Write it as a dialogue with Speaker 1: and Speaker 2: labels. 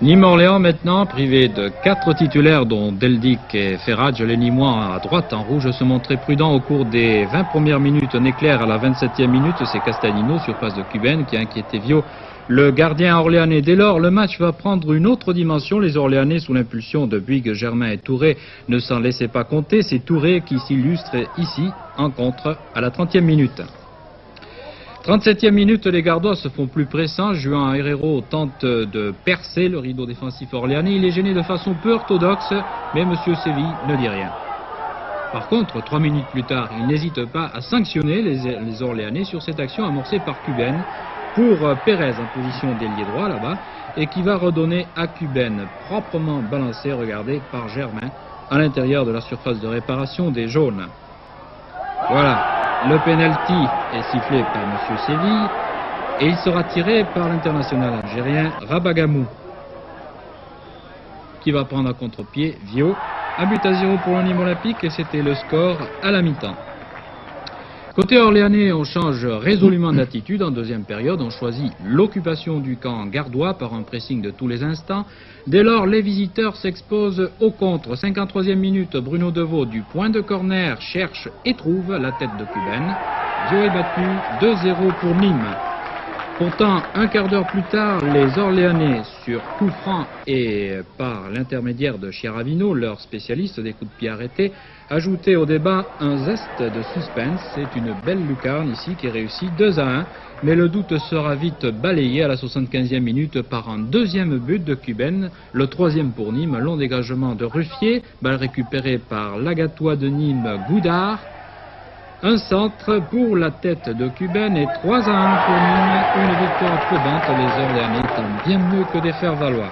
Speaker 1: Nîmes-Orléans maintenant, privé de 4 titulaires dont Deldic et Ferrage. Les Nîmois à droite en rouge se montraient prudents au cours des 20 premières minutes. Un éclair à la 27e minute, c'est Castellino sur passe de Cuben qui a inquiété Viau, le gardien orléanais. Dès lors, le match va prendre une autre dimension. Les Orléanais, sous l'impulsion de Bouygues, Germain et Touré, ne s'en laissaient pas compter. C'est Touré qui s'illustre ici en contre à la 30e minute. 37e minute, les Gardois se font plus pressants. Juan Herrero tente de percer le rideau défensif orléanais. Il est gêné de façon peu orthodoxe, mais M. Séville ne dit rien. Par contre, 3 minutes plus tard, il n'hésite pas à sanctionner les Orléanais sur cette action amorcée par Cuben pour Pérez en position d'ailier droit là-bas et qui va redonner à Cuben proprement balancé, regardez, par Germain à l'intérieur de la surface de réparation des jaunes. Voilà. Le penalty est sifflé par M. Séville et il sera tiré par l'international algérien Rabagamou qui va prendre à contre-pied Viau. 1-0 pour le Nîmes Olympique et c'était le score à la mi-temps. Côté orléanais, on change résolument d'attitude en deuxième période. On choisit l'occupation du camp gardois par un pressing de tous les instants. Dès lors, les visiteurs s'exposent au contre. 53e minute, Bruno Deveau du point de corner cherche et trouve la tête de Cuben. Viau est battu 2-0 pour Nîmes. Pourtant, un quart d'heure plus tard, les Orléanais, sur coup franc et par l'intermédiaire de Chiaravino, leur spécialiste des coups de pied arrêtés, ajoutaient au débat un zeste de suspense. C'est une belle lucarne ici qui réussit 2-1, mais le doute sera vite balayé à la 75e minute par un deuxième but de Cuben, le troisième pour Nîmes, un long dégagement de Ruffier, balle récupérée par l'Agatois de Nîmes, Goudard. Un centre pour la tête de Cuben et 3-1 pour Nîmes, une victoire probante, les Orléanais étant bien mieux que des faire-valoir.